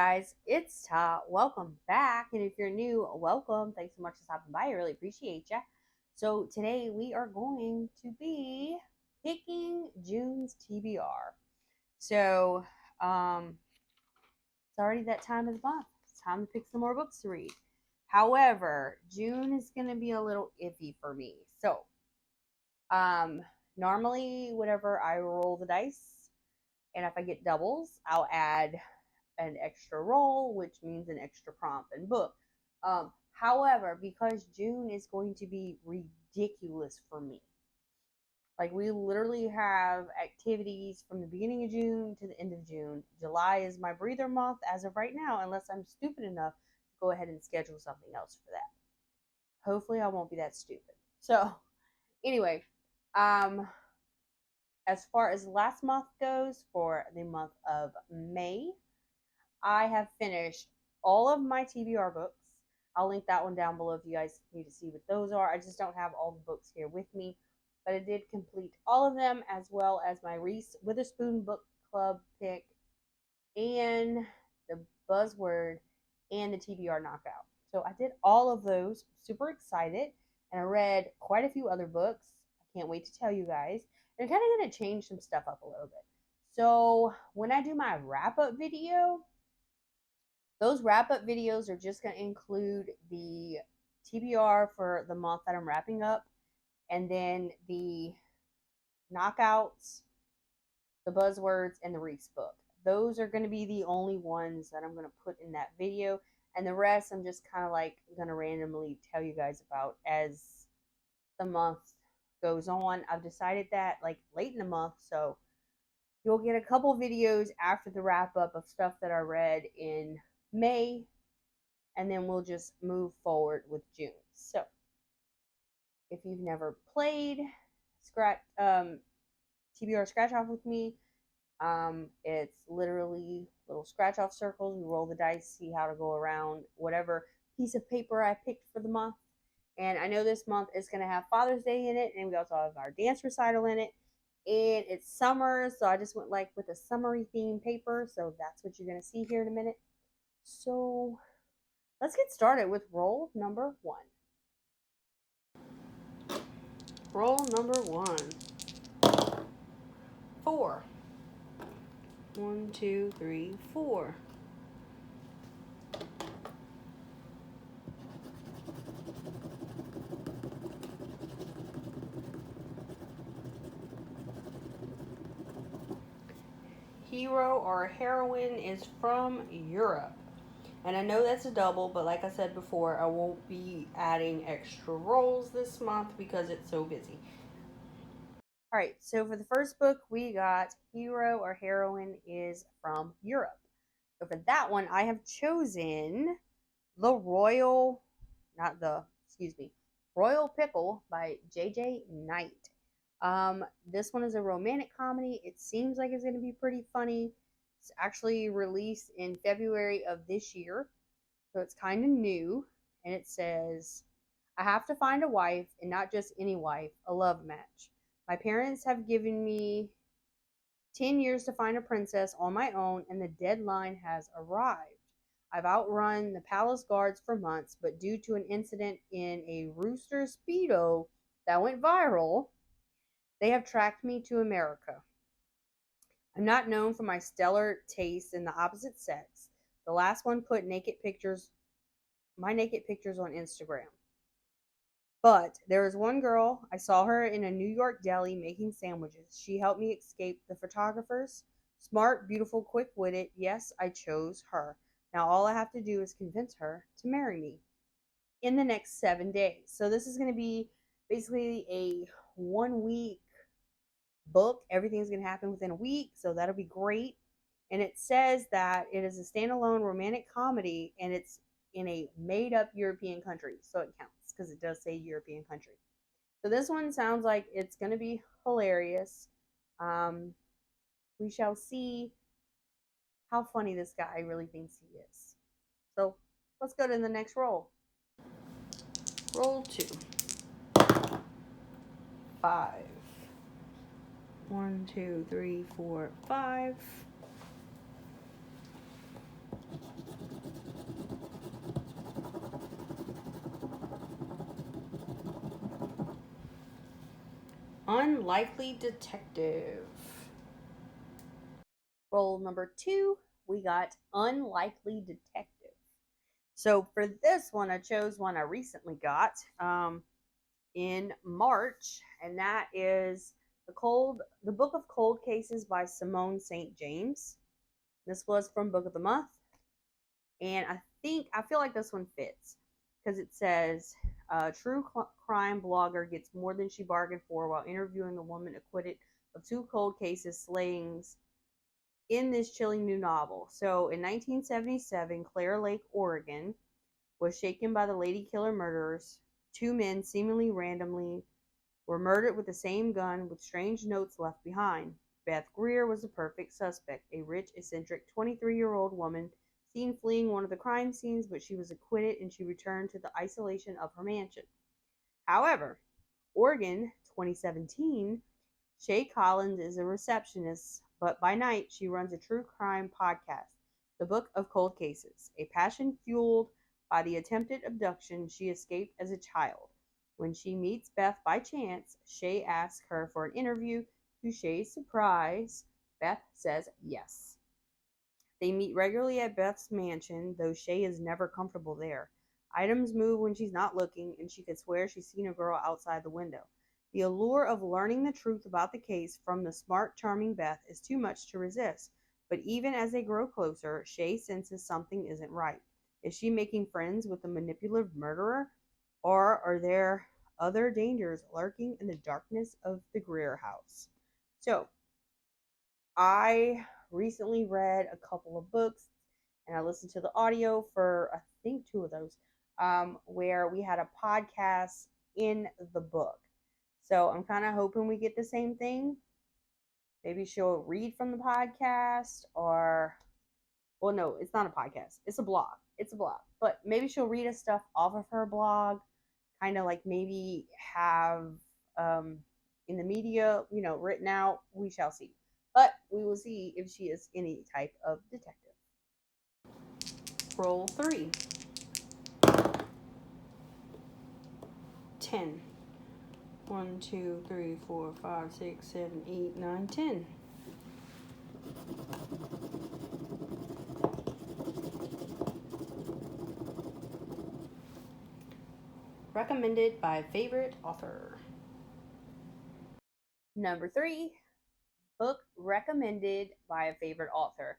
guys, it's Tahs. Welcome back. And if you're new, welcome. Thanks so much for stopping by. I really appreciate you. So today we are going to be picking June's TBR. So it's already that time of the month. It's time to pick some more books to read. However, June is gonna be a little iffy for me. So normally whenever I roll the dice and if I get doubles, I'll add an extra roll, which means an extra prompt and book. However, because June is going to be ridiculous for me, like we literally have activities from the beginning of June to the end of June. July is my breather month as of right now, unless I'm stupid enough to go ahead and schedule something else for that. Hopefully, I won't be that stupid. So, anyway, as far as last month goes, for the month of May, I have finished all of my TBR books. I'll link that one down below if you guys need to see what those are. I just don't have all the books here with me, but I did complete all of them, as well as my Reese Witherspoon book club pick and the Buzzword and the TBR knockout. So I did all of those. Super excited, and I read quite a few other books. I can't wait to tell you guys. And I'm kind of going to change some stuff up a little bit. So when I do my wrap-up video, those wrap-up videos are just going to include the TBR for the month that I'm wrapping up, and then the knockouts, the buzzwords, and the Reese book. Those are going to be the only ones that I'm going to put in that video, and the rest I'm just kind of like going to randomly tell you guys about as the month goes on. I've decided that like late in the month, so you'll get a couple videos after the wrap-up of stuff that I read in May, and then we'll just move forward with June. So if you've never played TBR Scratch Off with me, it's literally little scratch off circles. We roll the dice, see how to go around whatever piece of paper I picked for the month. And I know this month is going to have Father's Day in it, and we also have our dance recital in it. And it's summer, so I just went like with a summery theme paper. So that's what you're going to see here in a minute. So let's get started with roll number 1. Roll number 1. 4. 1, 2, 3, 4. Hero or heroine is from Europe. And I know that's a double, but like I said before, I won't be adding extra rolls this month because it's so busy. Alright, so for the first book, we got Hero or Heroine is from Europe. So for that one, I have chosen Royal Pickle by J.J. Knight. This one is a romantic comedy. It seems like it's going to be pretty funny. It's actually released in February of this year, so it's kind of new. And it says, I have to find a wife, and not just any wife, a love match. My parents have given me 10 years to find a princess on my own, and the deadline has arrived. I've outrun the palace guards for months, but due to an incident in a rooster Speedo that went viral, they have tracked me to America. I'm not known for my stellar taste in the opposite sex. The last one put my naked pictures on Instagram. But there is one girl, I saw her in a New York deli making sandwiches. She helped me escape the photographers. Smart, beautiful, quick-witted. Yes, I chose her. Now all I have to do is convince her to marry me in the next 7 days. So this is going to be basically a 1-week book. Everything's going to happen within a week, so that'll be great. And it says that it is a standalone romantic comedy, and it's in a made-up European country, so it counts because it does say European country. So this one sounds like it's going to be hilarious. We shall see how funny this guy really thinks he is. So let's go to the next roll. Roll 2. 5. 1, 2, 3, 4, 5. Unlikely Detective. Role number 2, we got Unlikely Detective. So for this one, I chose one I recently got in March, and that is the Book of Cold Cases by Simone St. James. This was from Book of the Month, and I feel like this one fits because it says true crime blogger gets more than she bargained for while interviewing a woman acquitted of 2 cold cases slayings in this chilling new novel. So in 1977, Clear Lake, Oregon was shaken by the lady killer murderers. 2 men seemingly randomly were murdered with the same gun with strange notes left behind. Beth Greer was the perfect suspect, a rich, eccentric 23-year-old woman seen fleeing one of the crime scenes, but she was acquitted and she returned to the isolation of her mansion. However, Oregon, 2017, Shay Collins is a receptionist, but by night she runs a true crime podcast, The Book of Cold Cases, a passion fueled by the attempted abduction she escaped as a child. When she meets Beth by chance, Shay asks her for an interview. To Shay's surprise, Beth says yes. They meet regularly at Beth's mansion, though Shay is never comfortable there. Items move when she's not looking, and she could swear she's seen a girl outside the window. The allure of learning the truth about the case from the smart, charming Beth is too much to resist. But even as they grow closer, Shay senses something isn't right. Is she making friends with a manipulative murderer? Or are there other dangers lurking in the darkness of the Greer house? So, I recently read a couple of books and I listened to the audio for, I think, 2 of those, where we had a podcast in the book. So I'm kind of hoping we get the same thing. Maybe she'll read from the podcast, or, well, no, it's not a podcast. It's a blog. It's a blog. But maybe she'll read us stuff off of her blog, kind of like maybe have in the media, written out. We shall see. But we will see if she is any type of detective. Roll 3. 10. 1, 2, 3, 4, 5, 6, 7, 8, 9, 10. Recommended by favorite author. Number 3, book recommended by a favorite author.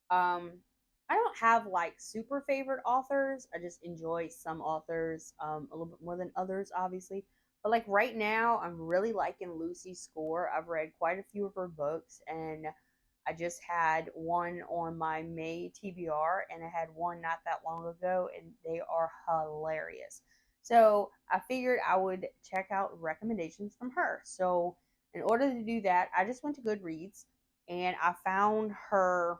I don't have like super favorite authors. I just enjoy some authors a little bit more than others, obviously. But like right now, I'm really liking Lucy Score. I've read quite a few of her books, and I just had one on my May TBR, and I had one not that long ago, and they are hilarious. So I figured I would check out recommendations from her. So in order to do that, I just went to GoodReads, and I found her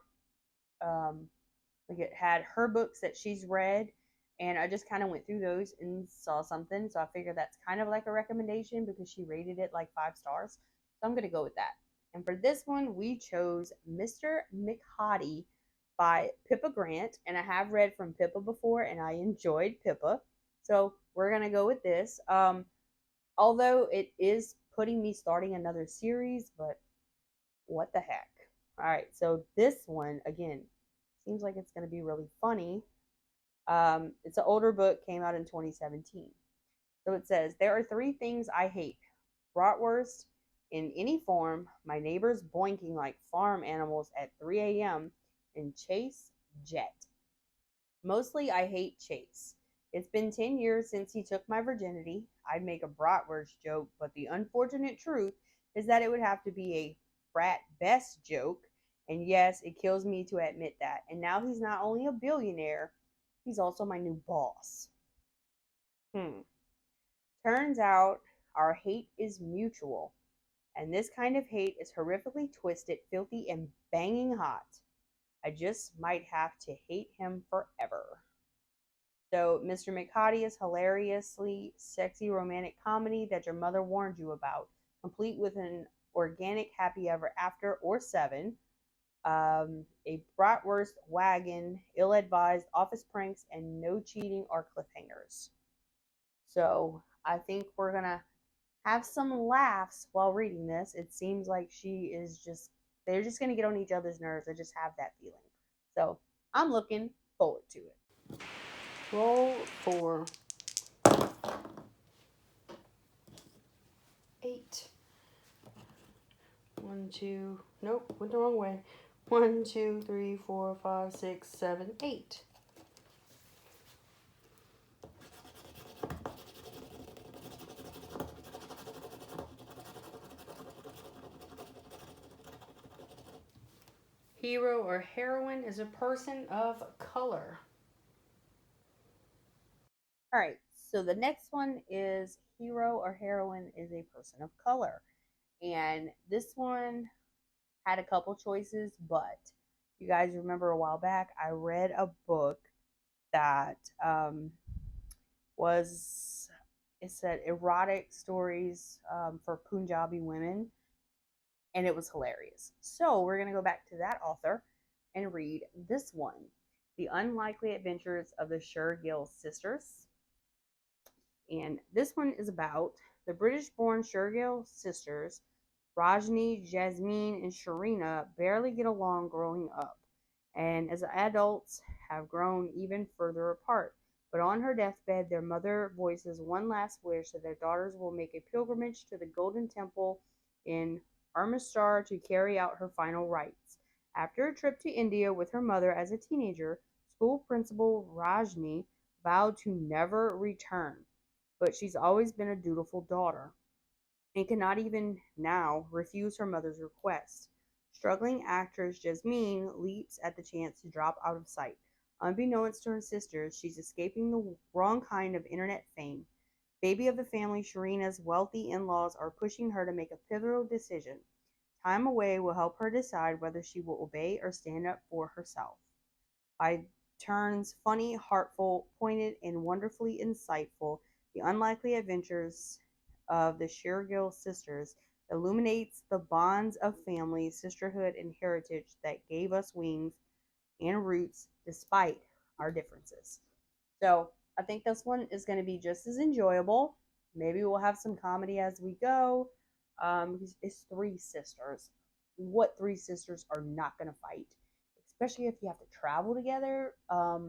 like it had her books that she's read, and I just kind of went through those and saw something. So I figured that's kind of like a recommendation because she rated it like 5 stars. So I'm going to go with that. And for this one, we chose Mr. McHottie by Pippa Grant. And I have read from Pippa before, and I enjoyed Pippa. So we're going to go with this. Although it is putting me starting another series, but what the heck. All right, so this one, again, seems like it's going to be really funny. It's an older book, came out in 2017. So it says, there are 3 things I hate. Bratwurst in any form, my neighbors boinking like farm animals at 3 a.m., and Chase Jet. Mostly I hate Chase. It's been 10 years since he took my virginity. I'd make a bratwurst joke, but the unfortunate truth is that it would have to be a brat best joke. And yes, it kills me to admit that. And now he's not only a billionaire, he's also my new boss. Turns out our hate is mutual. And this kind of hate is horrifically twisted, filthy, and banging hot. I just might have to hate him forever. So, Mr. McHottie is hilariously sexy romantic comedy that your mother warned you about, complete with an organic happy ever after or 7, a bratwurst wagon, ill-advised office pranks, and no cheating or cliffhangers. So, I think we're going to have some laughs while reading this. It seems like they're just going to get on each other's nerves. I just have that feeling. So I'm looking forward to it. Roll for 8. 1, 2, nope, went the wrong way. 1, 2, 3, 4, 5, 6, 7, 8. Hero or heroine is a person of color. All right, so the next one is hero or heroine is a person of color. And this one had a couple choices, but you guys remember a while back, I read a book that it said erotic stories for Punjabi women, and it was hilarious. So we're going to go back to that author and read this one, The Unlikely Adventures of the Shergill Sisters. And this one is about the British-born Shergill sisters. Rajni, Jasmine, and Sharina barely get along growing up, and as adults have grown even further apart. But on her deathbed, their mother voices one last wish that their daughters will make a pilgrimage to the Golden Temple in Amritsar to carry out her final rites. After a trip to India with her mother as a teenager, school principal Rajni vowed to never return, but she's always been a dutiful daughter and cannot even now refuse her mother's request. Struggling actress Jasmine leaps at the chance to drop out of sight. Unbeknownst to her sisters, she's escaping the wrong kind of internet fame. Baby of the family, Sharina's wealthy in-laws are pushing her to make a pivotal decision. Time away will help her decide whether she will obey or stand up for herself. By turns funny, heartful, pointed, and wonderfully insightful, The Unlikely Adventures of the Shergill Sisters illuminates the bonds of family, sisterhood, and heritage that gave us wings and roots despite our differences. So I think this one is going to be just as enjoyable. Maybe we'll have some comedy as we go. It's 3 sisters. What 3 sisters are not going to fight? Especially if you have to travel together. I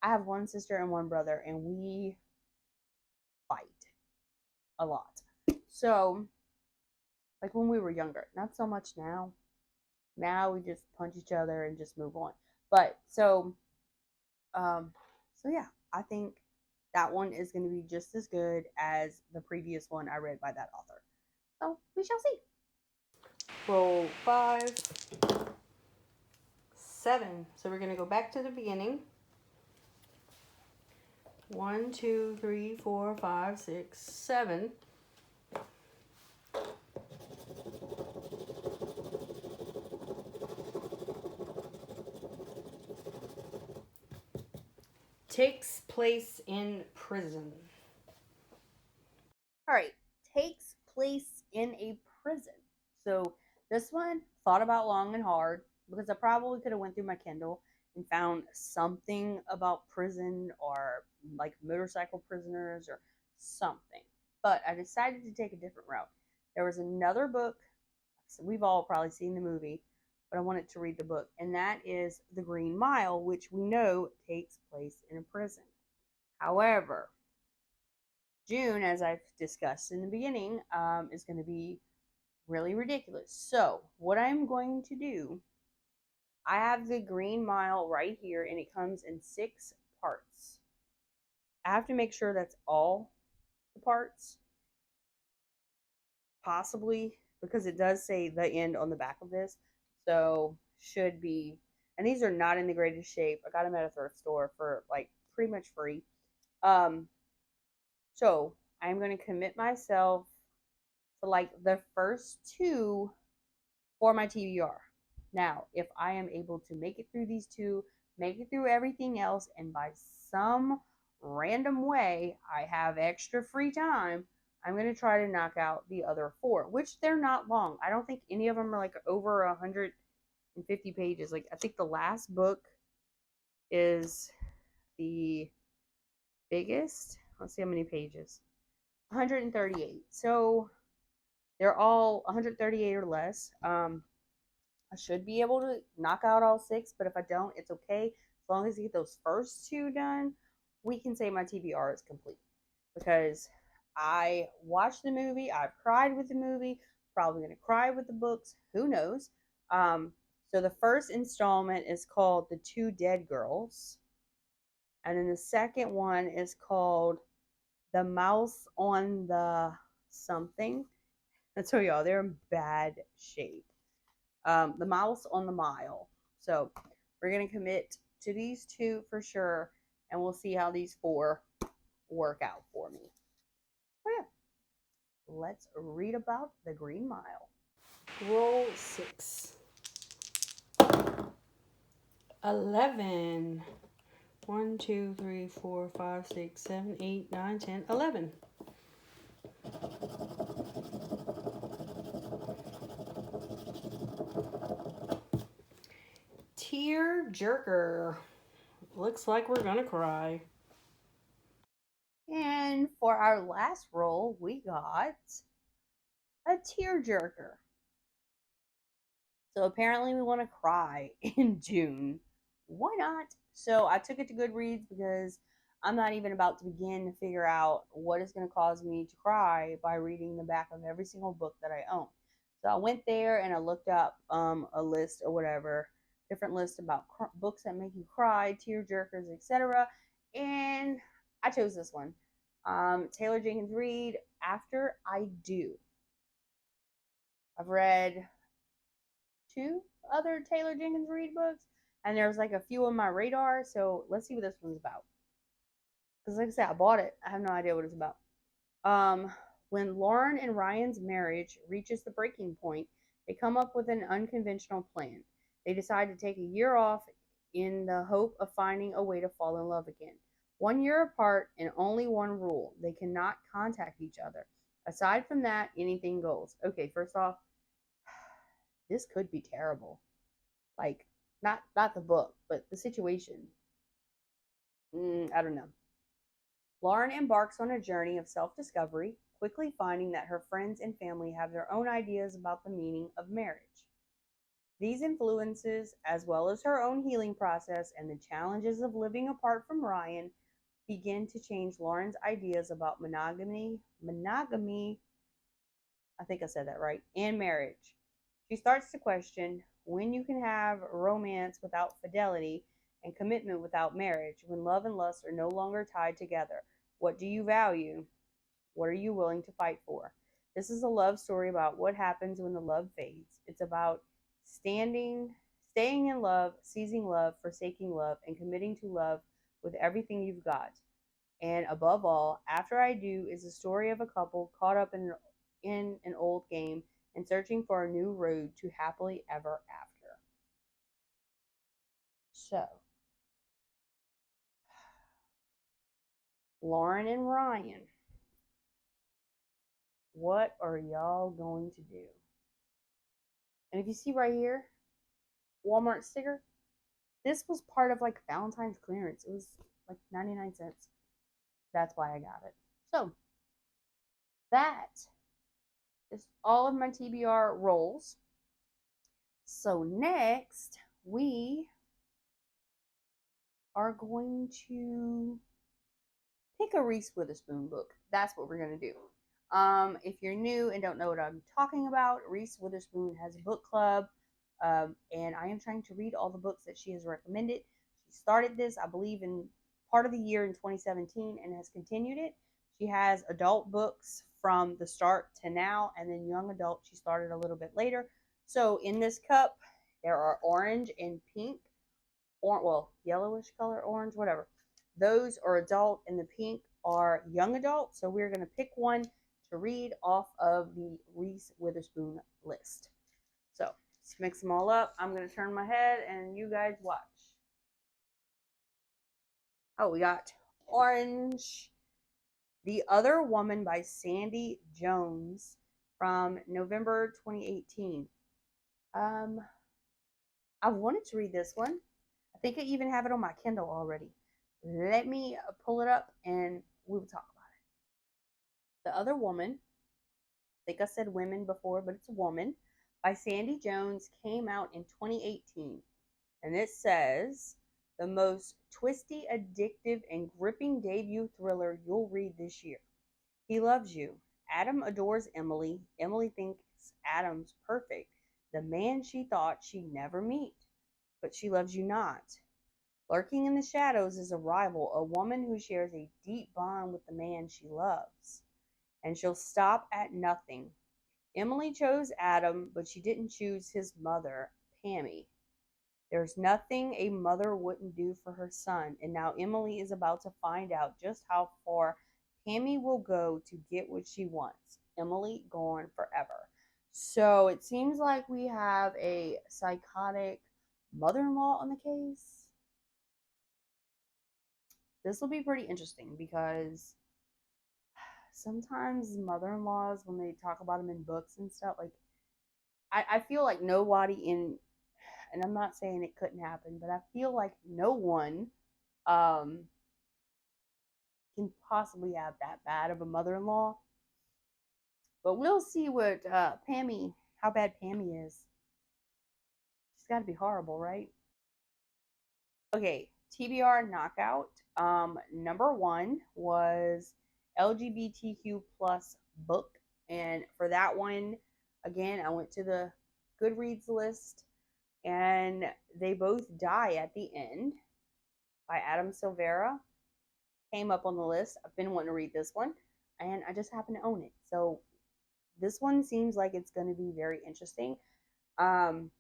have 1 sister and 1 brother, and we fight a lot. So, like when we were younger, not so much now. Now we just punch each other and just move on. But so yeah, I think that one is going to be just as good as the previous one I read by that author. So we shall see. Roll 5, 7. So we're going to go back to the beginning. 1, 2, 3, 4, 5, 6, 7. Takes place in prison. All right, takes place in a prison. So this one thought about long and hard because I probably could have went through my Kindle and found something about prison or like motorcycle prisoners or something. But I decided to take a different route. There was another book, so we've all probably seen the movie, but I wanted to read the book, and that is The Green Mile, which we know takes place in a prison. However, June, as I've discussed in the beginning, is going to be really ridiculous. So, what I'm going to do, I have the Green Mile right here, and it comes in 6 parts. I have to make sure that's all the parts, possibly, because it does say the end on the back of this. So, should be, and these are not in the greatest shape. I got them at a thrift store for like pretty much free. So, I'm going to commit myself to like the first 2 for my TBR. Now, if I am able to make it through these 2, make it through everything else, and by some random way I have extra free time, I'm going to try to knock out the other 4, which they're not long. I don't think any of them are like over 150 pages. Like, I think the last book is the biggest. Let's see how many pages. 138. So they're all 138 or less. I should be able to knock out all 6, but if I don't, it's okay. As long as I get those first 2 done, we can say my TBR is complete. Because I watched the movie, I've cried with the movie, probably going to cry with the books, who knows. So the first installment is called The Two Dead Girls. And then the second one is called The Mouse on the something. I tell y'all, they're in bad shape. The Mouse on the Mile. So we're going to commit to these 2 for sure, and we'll see how these 4 work out for me. Oh yeah, let's read about the Green Mile. Roll 6. 11. 1, 2, 3, 4, 5, 6, 7, 8, 9, 10, 11. Tearjerker. Looks like we're gonna cry. And for our last roll, we got a tearjerker. So apparently we want to cry in June. Why not? So I took it to GoodReads because I'm not even about to begin to figure out what is going to cause me to cry by reading the back of every single book that I own. So I went there and I looked up a list or whatever, different lists about books that make you cry, tearjerkers, etc. And I chose this one. Taylor Jenkins Reid, After I Do. I've read 2 other Taylor Jenkins Reid books, and there's like a few on my radar. So let's see what this one's about. Because like I said, I bought it. I have no idea what it's about. When Lauren and Ryan's marriage reaches the breaking point, they come up with an unconventional plan. They decide to take a year off in the hope of finding a way to fall in love again. 1 year apart and only one rule: they cannot contact each other. Aside from that, anything goes. Okay, first off, this could be terrible. Like, not the book, but the situation. I don't know. Lauren embarks on a journey of self-discovery, quickly finding that her friends and family have their own ideas about the meaning of marriage. These influences, as well as her own healing process and the challenges of living apart from Ryan, begin to change Lauren's ideas about monogamy, I think I said that right, and marriage. She starts to question when you can have romance without fidelity and commitment without marriage, when love and lust are no longer tied together. What do you value? What are you willing to fight for? This is a love story about what happens when the love fades. It's about staying in love, seizing love, forsaking love, and committing to love with everything you've got. And above all, After I Do is the story of a couple caught up in an old game and searching for a new road to happily ever after. So, Lauren and Ryan, what are y'all going to do? And if you see right here, Walmart sticker, this was part of like Valentine's clearance. It was like 99 cents. That's why I got it. So, that is all of my TBR rolls. So, next, we are going to pick a Reese Witherspoon book. That's what we're going to do. If you're new and don't know what I'm talking about, Reese Witherspoon has a book club, and I am trying to read all the books that she has recommended. She started this, I believe, in part of the year in 2017 and has continued it. She has adult books from the start to now, and then young adult she started a little bit later. So in this cup, there are orange and pink, or yellowish color, orange, whatever. Those are adult, and the pink are young adult. So we're going to pick one to read off of the Reese Witherspoon list. So let's mix them all up. I'm going to turn my head and you guys watch. Oh, we got orange. The Other Woman by Sandy Jones from November 2018. I wanted to read this one. I think I even have it on my Kindle already. Let me pull it up and we will talk. The Other Woman, I think I said women before, but it's a woman, by Sandy Jones, came out in 2018. And it says, the most twisty, addictive, and gripping debut thriller you'll read this year. He loves you. Adam adores Emily. Emily thinks Adam's perfect, the man she thought she'd never meet. But she loves you not. Lurking in the shadows is a rival, a woman who shares a deep bond with the man she loves. And she'll stop at nothing. Emily chose Adam, but she didn't choose his mother, Pammy. There's nothing a mother wouldn't do for her son, and now Emily is about to find out just how far Pammy will go to get what she wants. Emily gone forever. So it seems like we have a psychotic mother-in-law on the case. This will be pretty interesting because sometimes mother-in-laws, when they talk about them in books and stuff, like I feel like nobody in, and I'm not saying it couldn't happen, but I feel like no one um, can possibly have that bad of a mother-in-law. But we'll see what Pammy, how bad Pammy is. She's got to be horrible, right? Okay, TBR knockout. Number one was LGBTQ plus book, and for that one, again, I went to the GoodReads list, and They Both Die at the End by Adam Silvera came up on the list. I've been wanting to read this one, and I just happen to own it. So this one seems like it's going to be very interesting. From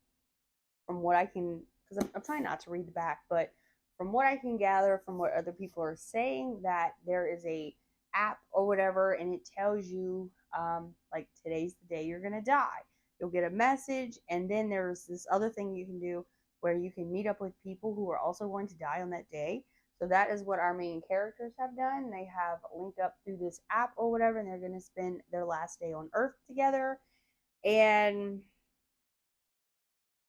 what I can, because I'm trying not to read the back, but from what I can gather from what other people are saying, that there is a app or whatever, and it tells you like today's the day you're gonna die. You'll get a message, and then there's this other thing you can do where you can meet up with people who are also going to die on that day. So that is what our main characters have done. They have linked up through this app or whatever, and they're going to spend their last day on Earth together. And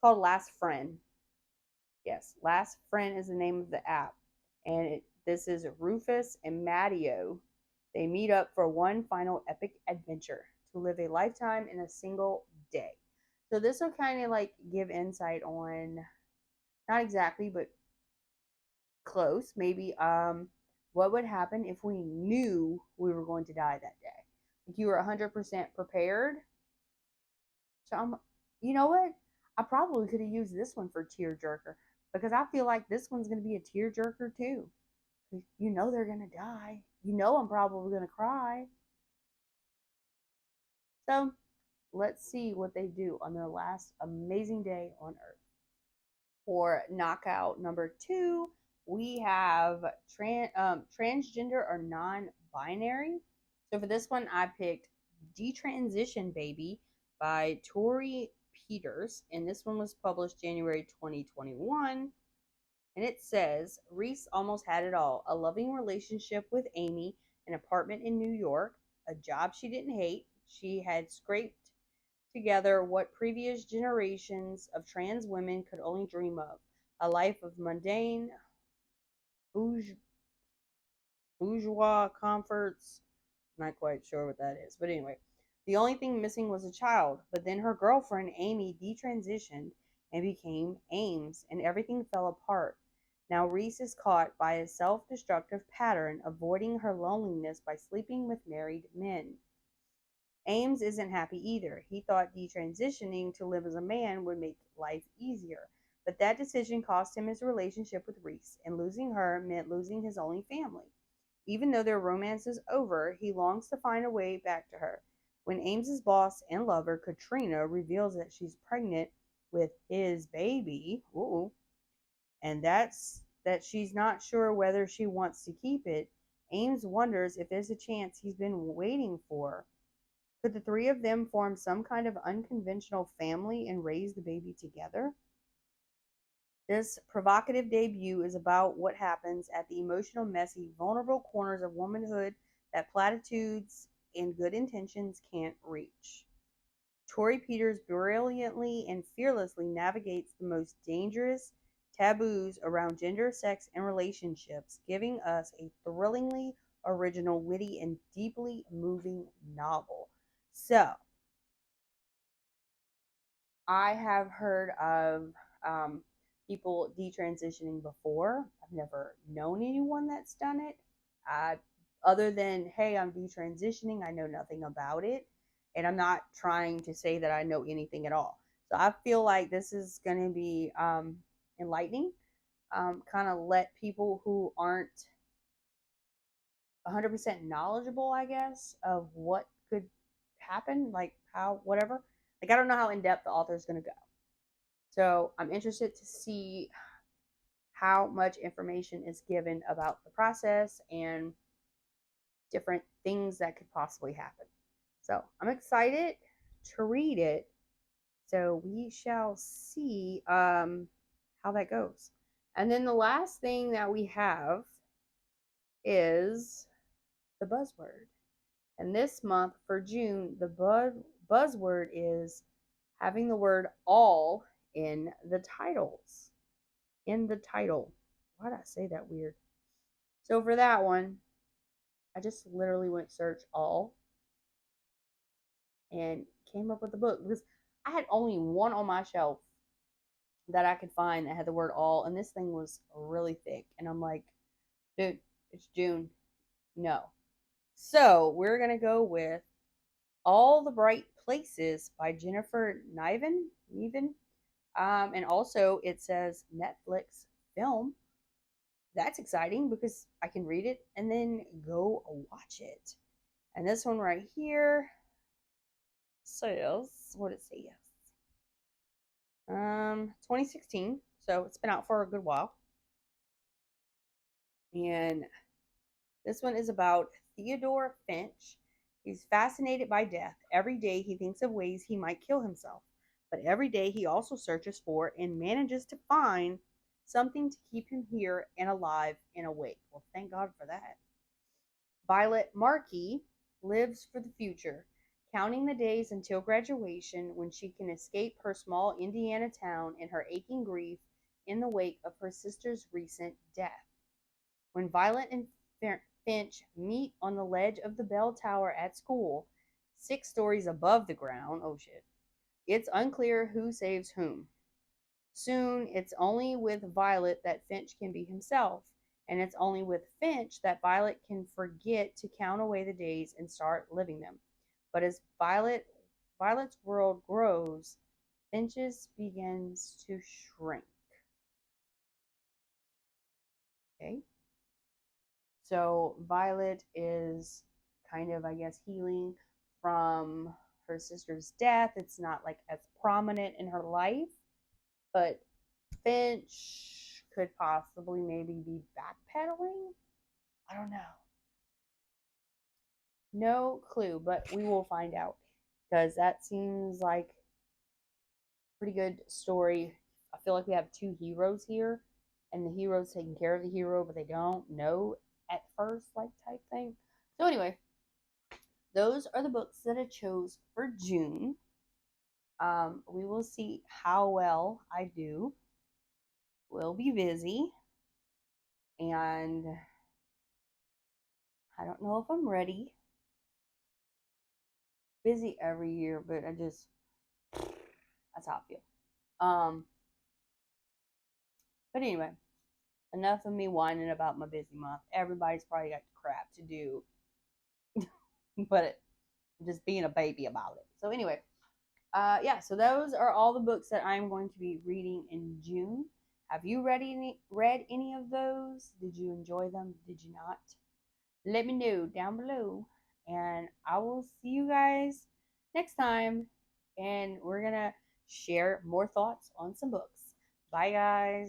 called Last Friend. Yes, Last Friend is the name of the app. And this is Rufus and Matteo. They meet up for one final epic adventure to live a lifetime in a single day. So this will kind of like give insight on, not exactly, but close, maybe, what would happen if we knew we were going to die that day. If you were 100% prepared. So you know what? I probably could have used this one for Tearjerker because I feel like this one's going to be a tearjerker too. You know they're going to die. You know I'm probably going to cry. So let's see what they do on their last amazing day on Earth. For knockout number two, we have transgender or non-binary. So for this one, I picked Detransition Baby by Tori Peters, and this one was published January 2021. And it says, Reese almost had it all: a loving relationship with Amy, an apartment in New York, a job she didn't hate. She had scraped together what previous generations of trans women could only dream of: a life of mundane, bourgeois comforts. Not quite sure what that is, but anyway. The only thing missing was a child, but then her girlfriend Amy detransitioned and became Ames, and everything fell apart. Now Reese is caught by a self-destructive pattern, avoiding her loneliness by sleeping with married men. Ames isn't happy either. He thought detransitioning to live as a man would make life easier, but that decision cost him his relationship with Reese, and losing her meant losing his only family. Even though their romance is over, he longs to find a way back to her. When Ames's boss and lover, Katrina, reveals that she's pregnant with his baby, and that she's not sure whether she wants to keep it, Ames wonders if there's a chance he's been waiting for. Could the three of them form some kind of unconventional family and raise the baby together? This provocative debut is about what happens at the emotional, messy, vulnerable corners of womanhood that platitudes and good intentions can't reach. Tori Peters brilliantly and fearlessly navigates the most dangerous taboos around gender, sex, and relationships, giving us a thrillingly original, witty, and deeply moving novel. So, I have heard of people detransitioning before. I've never known anyone that's done it. Uh, Other than, hey, I'm detransitioning, I know nothing about it. And I'm not trying to say that I know anything at all. So I feel like this is going to be enlightening. Kind of let people who aren't 100% knowledgeable, I guess, of what could happen, like how, whatever. Like, I don't know how in depth the author is going to go. So I'm interested to see how much information is given about the process and different things that could possibly happen. So I'm excited to read it. So we shall see how that goes. And then the last thing that we have is the buzzword. And this month for June, the buzzword is having the word all in the titles. In the title. Why did I say that weird? So for that one, I just literally went search all and came up with the book because I had only one on my shelf that I could find that had the word all, and this thing was really thick. And I'm like, dude, it's June. No. So we're going to go with All the Bright Places by Jennifer Niven. And also it says Netflix film. That's exciting because I can read it and then go watch it. And this one right here says, what it says? 2016. So it's been out for a good while. And this one is about Theodore Finch. He's fascinated by death. Every day he thinks of ways he might kill himself. But every day he also searches for and manages to find something to keep him here and alive and awake. Well, thank God for that. Violet Markey lives for the future, counting the days until graduation when she can escape her small Indiana town and her aching grief in the wake of her sister's recent death. When Violet and Finch meet on the ledge of the bell tower at school, 6 stories above the ground, oh shit, it's unclear who saves whom. Soon, it's only with Violet that Finch can be himself, and it's only with Finch that Violet can forget to count away the days and start living them. But as Violet's world grows, Finch's begins to shrink. Okay? So Violet is kind of, I guess, healing from her sister's death. It's not like as prominent in her life, but Finch could possibly maybe be backpedaling. I don't know. No clue, but we will find out because that seems like a pretty good story. I feel like we have 2 heroes here, and the hero's taking care of the hero, but they don't know at first, like type thing. So anyway, those are the books that I chose for June. We will see how well I do. We'll be busy, and I don't know if I'm ready. Busy every year, but that's how I feel. But anyway, enough of me whining about my busy month. Everybody's probably got crap to do, but just being a baby about it. So anyway, yeah, so those are all the books that I'm going to be reading in June. Have you read any of those? Did you enjoy them? Did you not? Let me know down below, and I will see you guys next time, and we're gonna share more thoughts on some books. Bye, guys.